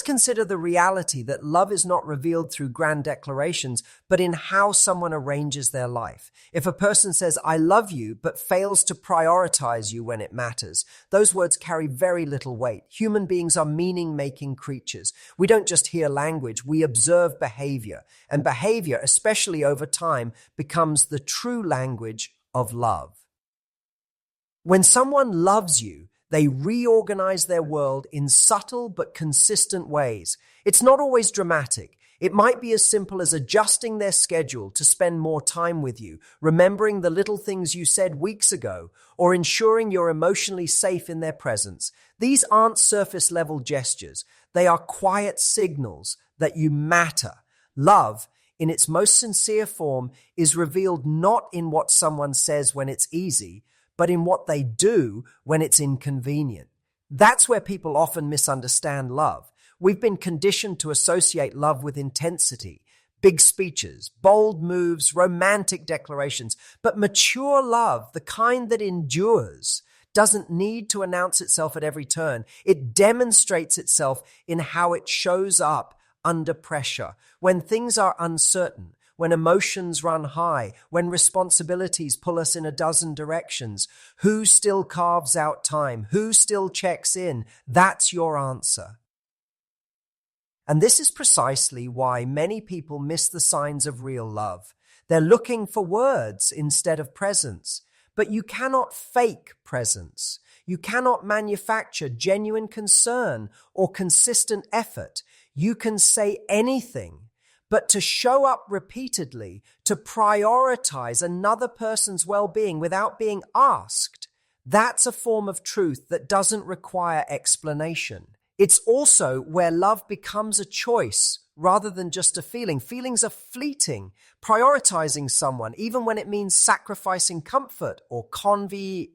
Let's consider the reality that love is not revealed through grand declarations, but in how someone arranges their life. If a person says, "I love you," but fails to prioritize you when it matters, those words carry very little weight. Human beings are meaning-making creatures. We don't just hear language, we observe behavior. And behavior, especially over time, becomes the true language of love. When someone loves you, they reorganize their world in subtle but consistent ways. It's not always dramatic. It might be as simple as adjusting their schedule to spend more time with you, remembering the little things you said weeks ago, or ensuring you're emotionally safe in their presence. These aren't surface-level gestures. They are quiet signals that you matter. Love, in its most sincere form, is revealed not in what someone says when it's easy, but in what they do when it's inconvenient. That's where people often misunderstand love. We've been conditioned to associate love with intensity, big speeches, bold moves, romantic declarations. But mature love, the kind that endures, doesn't need to announce itself at every turn. It demonstrates itself in how it shows up under pressure, when things are uncertain, when emotions run high, when responsibilities pull us in a dozen directions. Who still carves out time? Who still checks in? That's your answer. And this is precisely why many people miss the signs of real love. They're looking for words instead of presence. But you cannot fake presence. You cannot manufacture genuine concern or consistent effort. You can say anything. But to show up repeatedly, to prioritize another person's well-being without being asked, that's a form of truth that doesn't require explanation. It's also where love becomes a choice rather than just a feeling. Feelings are fleeting. Prioritizing someone, even when it means sacrificing comfort or convenience,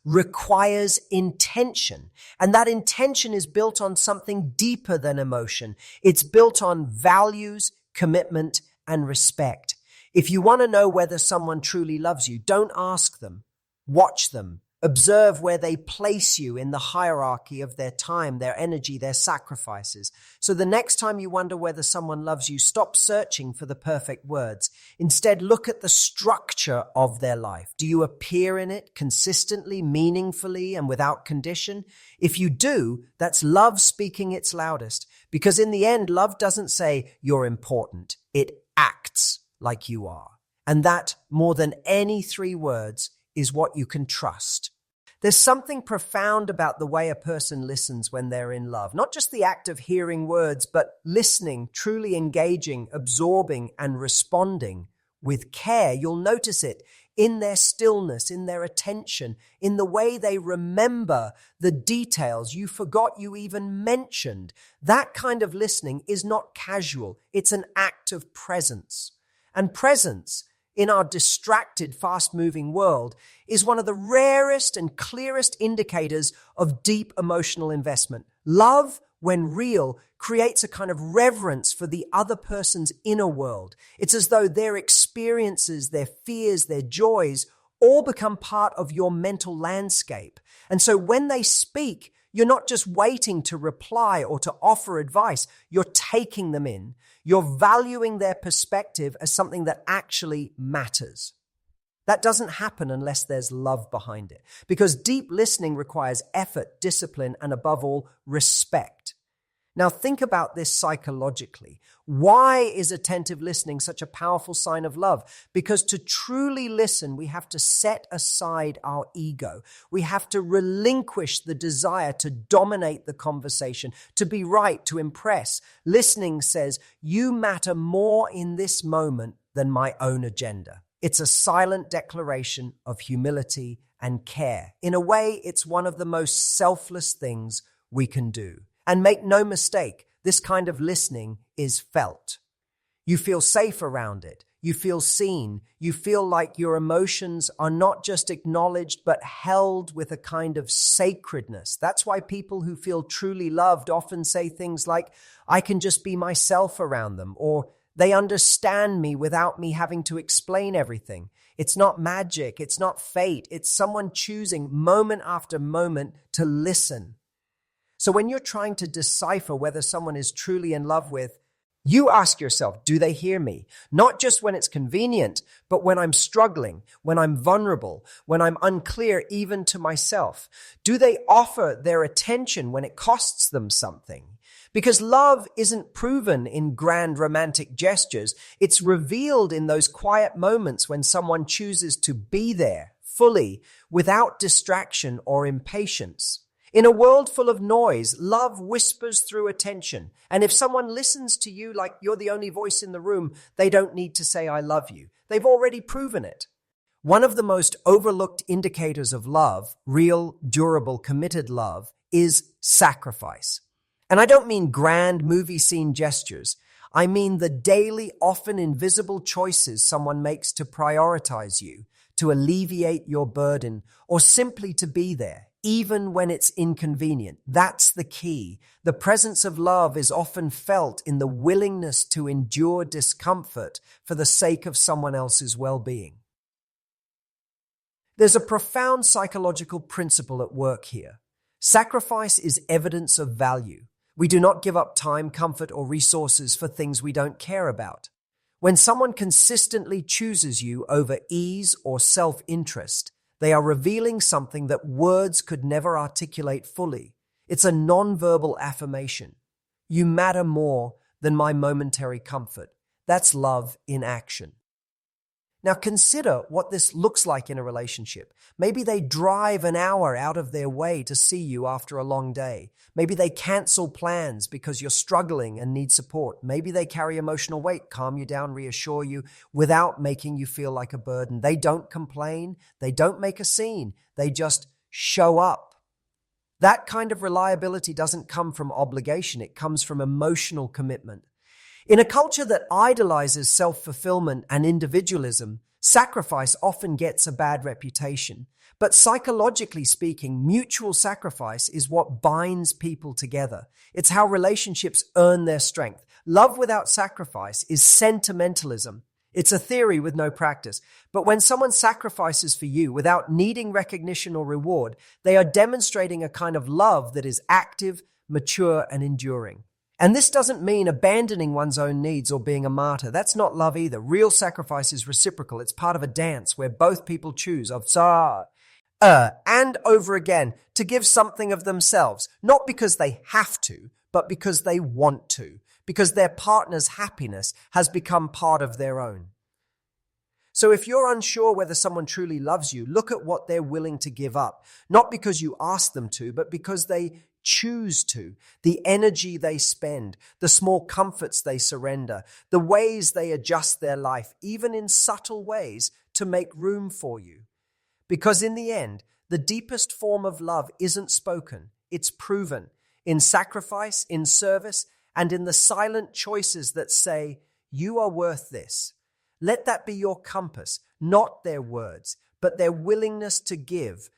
requires intention. And that intention is built on something deeper than emotion. It's built on values, commitment, and respect. If you want to know whether someone truly loves you, don't ask them. Watch them. Observe where they place you in the hierarchy of their time, their energy, their sacrifices. So the next time you wonder whether someone loves you, stop searching for the perfect words. Instead, look at the structure of their life. Do you appear in it consistently, meaningfully, and without condition? If you do, that's love speaking its loudest. Because in the end, love doesn't say you're important. It acts like you are. And that, more than any three words, is what you can trust. There's something profound about the way a person listens when they're in love. Not just the act of hearing words, but listening, truly engaging, absorbing, and responding with care. You'll notice it in their stillness, in their attention, in the way they remember the details you forgot you even mentioned. That kind of listening is not casual. It's an act of presence. And presence, in our distracted, fast-moving world, is one of the rarest and clearest indicators of deep emotional investment. Love, when real, creates a kind of reverence for the other person's inner world. It's as though their experiences, their fears, their joys all become part of your mental landscape. And so when they speak, you're not just waiting to reply or to offer advice. You're taking them in. You're valuing their perspective as something that actually matters. That doesn't happen unless there's love behind it, because deep listening requires effort, discipline, and above all, respect. Now think about this psychologically. Why is attentive listening such a powerful sign of love? Because to truly listen, we have to set aside our ego. We have to relinquish the desire to dominate the conversation, to be right, to impress. Listening says, you matter more in this moment than my own agenda. It's a silent declaration of humility and care. In a way, it's one of the most selfless things we can do. And make no mistake, this kind of listening is felt. You feel safe around it. You feel seen. You feel like your emotions are not just acknowledged, but held with a kind of sacredness. That's why people who feel truly loved often say things like, I can just be myself around them, or they understand me without me having to explain everything. It's not magic. It's not fate. It's someone choosing moment after moment to listen. So when you're trying to decipher whether someone is truly in love with, you ask yourself, do they hear me? Not just when it's convenient, but when I'm struggling, when I'm vulnerable, when I'm unclear even to myself. Do they offer their attention when it costs them something? Because love isn't proven in grand romantic gestures. It's revealed in those quiet moments when someone chooses to be there fully without distraction or impatience. In a world full of noise, love whispers through attention. And if someone listens to you like you're the only voice in the room, they don't need to say, I love you. They've already proven it. One of the most overlooked indicators of love, real, durable, committed love, is sacrifice. And I don't mean grand movie scene gestures. I mean the daily, often invisible choices someone makes to prioritize you, to alleviate your burden, or simply to be there, even when it's inconvenient. That's the key. The presence of love is often felt in the willingness to endure discomfort for the sake of someone else's well-being. There's a profound psychological principle at work here. Sacrifice is evidence of value. We do not give up time, comfort, or resources for things we don't care about. When someone consistently chooses you over ease or self-interest, they are revealing something that words could never articulate fully. It's a non-verbal affirmation. You matter more than my momentary comfort. That's love in action. Now consider what this looks like in a relationship. Maybe they drive an hour out of their way to see you after a long day. Maybe they cancel plans because you're struggling and need support. Maybe they carry emotional weight, calm you down, reassure you without making you feel like a burden. They don't complain. They don't make a scene. They just show up. That kind of reliability doesn't come from obligation. It comes from emotional commitment. In a culture that idolizes self-fulfillment and individualism, sacrifice often gets a bad reputation. But psychologically speaking, mutual sacrifice is what binds people together. It's how relationships earn their strength. Love without sacrifice is sentimentalism. It's a theory with no practice. But when someone sacrifices for you without needing recognition or reward, they are demonstrating a kind of love that is active, mature, and enduring. And this doesn't mean abandoning one's own needs or being a martyr. That's not love either. Real sacrifice is reciprocal. It's part of a dance where both people choose and over again to give something of themselves, not because they have to, but because they want to, because their partner's happiness has become part of their own. So if you're unsure whether someone truly loves you, look at what they're willing to give up, not because you ask them to, but because they choose to, the energy they spend, the small comforts they surrender, the ways they adjust their life, even in subtle ways, to make room for you. Because in the end, the deepest form of love isn't spoken, it's proven in sacrifice, in service, and in the silent choices that say, you are worth this. Let that be your compass, not their words, but their willingness to give.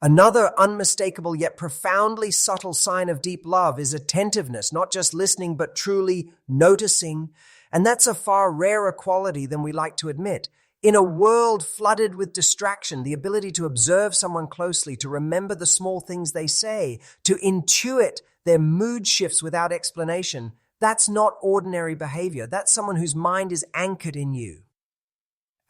Another unmistakable yet profoundly subtle sign of deep love is attentiveness, not just listening, but truly noticing. And that's a far rarer quality than we like to admit. In a world flooded with distraction, the ability to observe someone closely, to remember the small things they say, to intuit their mood shifts without explanation, that's not ordinary behavior. That's someone whose mind is anchored in you.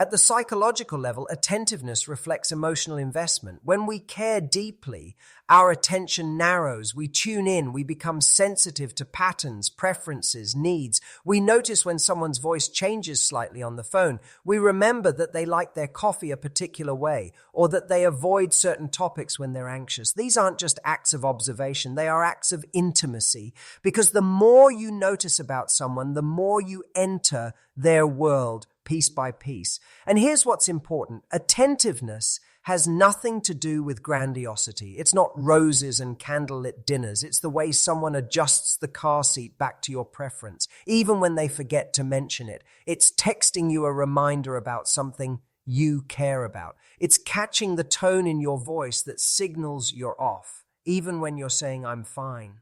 At the psychological level, attentiveness reflects emotional investment. When we care deeply, our attention narrows, we tune in, we become sensitive to patterns, preferences, needs. We notice when someone's voice changes slightly on the phone. We remember that they like their coffee a particular way, or that they avoid certain topics when they're anxious. These aren't just acts of observation, they are acts of intimacy, because the more you notice about someone, the more you enter their world, piece by piece. And here's what's important. Attentiveness has nothing to do with grandiosity. It's not roses and candlelit dinners. It's the way someone adjusts the car seat back to your preference, even when they forget to mention it. It's texting you a reminder about something you care about. It's catching the tone in your voice that signals you're off, even when you're saying, I'm fine.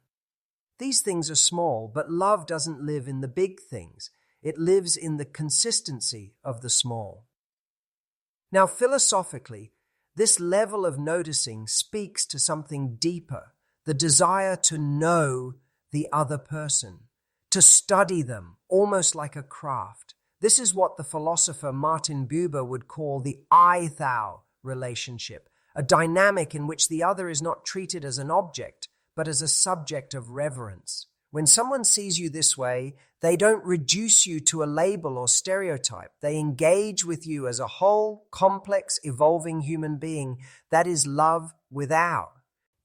These things are small, but love doesn't live in the big things. It lives in the consistency of the small. Now, philosophically, this level of noticing speaks to something deeper the desire to know the other person, to study them, almost like a craft. This is what the philosopher Martin Buber would call the I-thou relationship, a dynamic in which the other is not treated as an object, but as a subject of reverence. When someone sees you this way, they don't reduce you to a label or stereotype. They engage with you as a whole, complex, evolving human being. That is love without.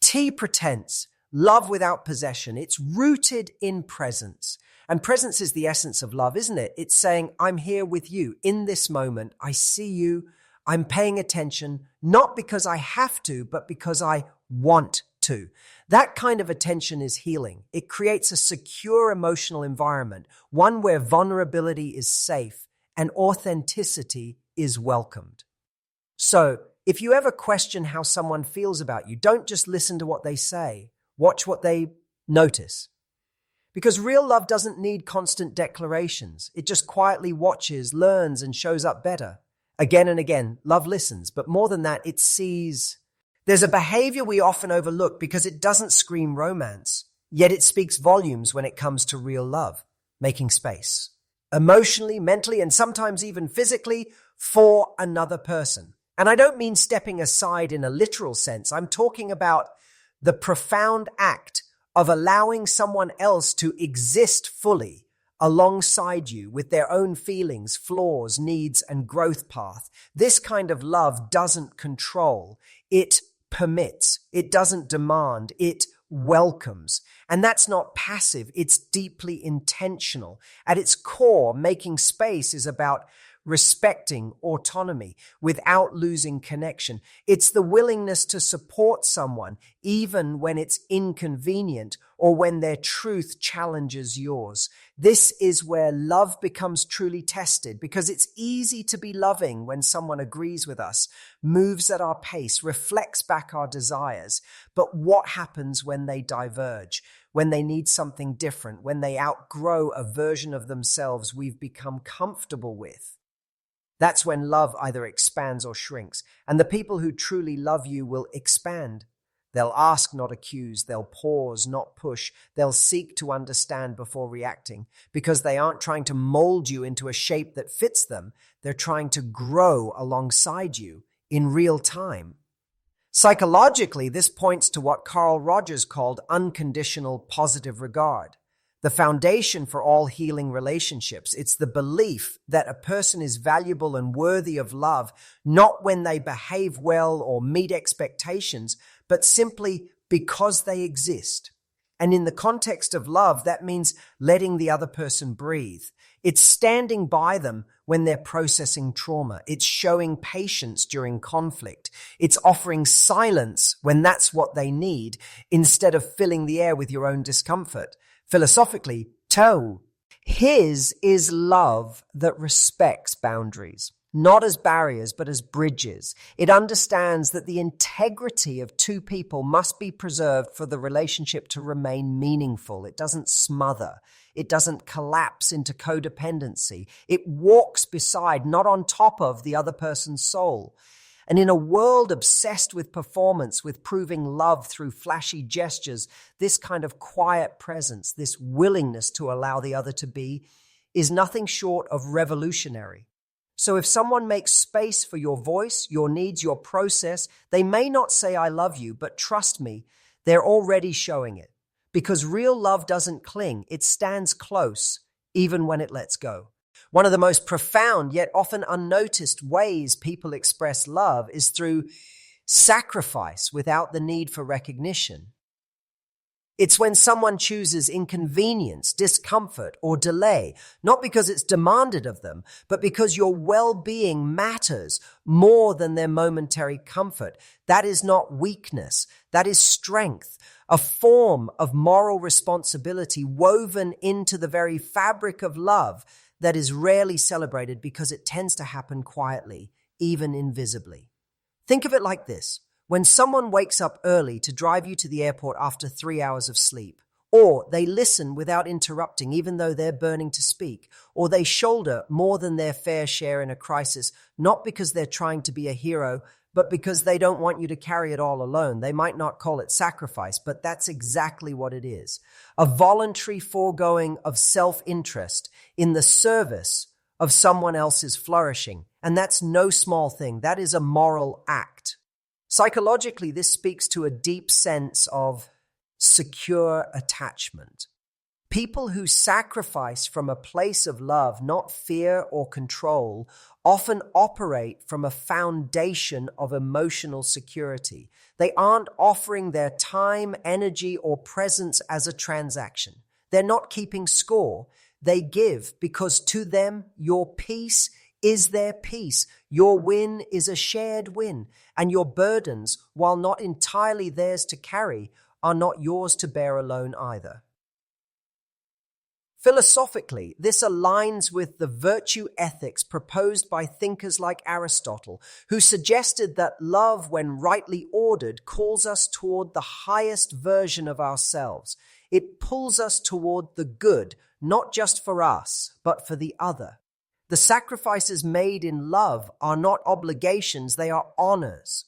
T pretense, love without possession. It's rooted in presence. And presence is the essence of love, isn't it? It's saying, I'm here with you in this moment. I see you. I'm paying attention, not because I have to, but because I want to. That kind of attention is healing. It creates a secure emotional environment, one where vulnerability is safe and authenticity is welcomed. So, if you ever question how someone feels about you, don't just listen to what they say. Watch what they notice. Because real love doesn't need constant declarations. It just quietly watches, learns, and shows up better. Again and again, love listens, but more than that, it sees. There's a behavior we often overlook because it doesn't scream romance, yet it speaks volumes when it comes to real love, making space. Emotionally, mentally, and sometimes even physically for another person. And I don't mean stepping aside in a literal sense. I'm talking about the profound act of allowing someone else to exist fully alongside you with their own feelings, flaws, needs, and growth path. This kind of love doesn't control. It permits. It doesn't demand. It welcomes. And that's not passive. It's deeply intentional. At its core, making space is about respecting autonomy without losing connection. It's the willingness to support someone even when it's inconvenient or when their truth challenges yours. This is where love becomes truly tested, because it's easy to be loving when someone agrees with us, moves at our pace, reflects back our desires. But what happens when they diverge? When they need something different, when they outgrow a version of themselves we've become comfortable with? That's when love either expands or shrinks. And the people who truly love you will expand. They'll ask, not accuse. They'll pause, not push. They'll seek to understand before reacting, because they aren't trying to mold you into a shape that fits them. They're trying to grow alongside you in real time. Psychologically, this points to what Carl Rogers called unconditional positive regard. The foundation for all healing relationships. It's the belief that a person is valuable and worthy of love, not when they behave well or meet expectations, but simply because they exist. And in the context of love, that means letting the other person breathe. It's standing by them when they're processing trauma. It's showing patience during conflict. It's offering silence when that's what they need, instead of filling the air with your own discomfort. Philosophically, Tao, his is love that respects boundaries, not as barriers, but as bridges. It understands that the integrity of two people must be preserved for the relationship to remain meaningful. It doesn't smother. It doesn't collapse into codependency. It walks beside, not on top of, the other person's soul. And in a world obsessed with performance, with proving love through flashy gestures, this kind of quiet presence, this willingness to allow the other to be, is nothing short of revolutionary. So if someone makes space for your voice, your needs, your process, they may not say, I love you, but trust me, they're already showing it. Because real love doesn't cling. It stands close, even when it lets go. One of the most profound yet often unnoticed ways people express love is through sacrifice without the need for recognition. It's when someone chooses inconvenience, discomfort, or delay, not because it's demanded of them, but because your well-being matters more than their momentary comfort. That is not weakness. That is strength, a form of moral responsibility woven into the very fabric of love that is rarely celebrated because it tends to happen quietly, even invisibly. Think of it like this. When someone wakes up early to drive you to the airport after 3 hours of sleep, or they listen without interrupting even though they're burning to speak, or they shoulder more than their fair share in a crisis, not because they're trying to be a hero, but because they don't want you to carry it all alone. They might not call it sacrifice, but that's exactly what it is. A voluntary foregoing of self-interest in the service of someone else's flourishing. And that's no small thing. That is a moral act. Psychologically, this speaks to a deep sense of secure attachment. People who sacrifice from a place of love, not fear or control, often operate from a foundation of emotional security. They aren't offering their time, energy, or presence as a transaction. They're not keeping score. They give because to them, your peace is their peace. Your win is a shared win, and your burdens, while not entirely theirs to carry, are not yours to bear alone either. Philosophically, this aligns with the virtue ethics proposed by thinkers like Aristotle, who suggested that love, when rightly ordered, calls us toward the highest version of ourselves. It pulls us toward the good, not just for us, but for the other. The sacrifices made in love are not obligations, they are honors.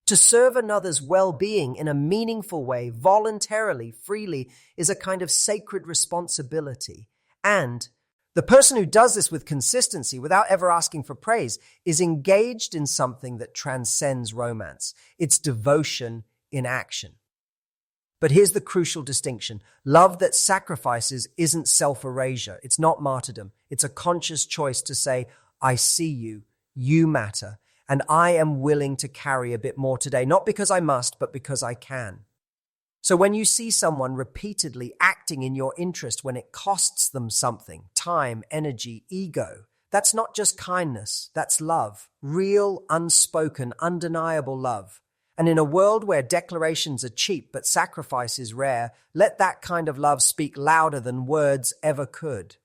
To serve another's well-being in a meaningful way, voluntarily, freely, is a kind of sacred responsibility. And the person who does this with consistency, without ever asking for praise, is engaged in something that transcends romance. It's devotion in action. But here's the crucial distinction. Love that sacrifices isn't self-erasure. It's not martyrdom. It's a conscious choice to say, I see you, you matter, and I am willing to carry a bit more today, not because I must, but because I can. So when you see someone repeatedly acting in your interest when it costs them something, time, energy, ego, that's not just kindness, that's love, real, unspoken, undeniable love. And in a world where declarations are cheap but sacrifice is rare, let that kind of love speak louder than words ever could.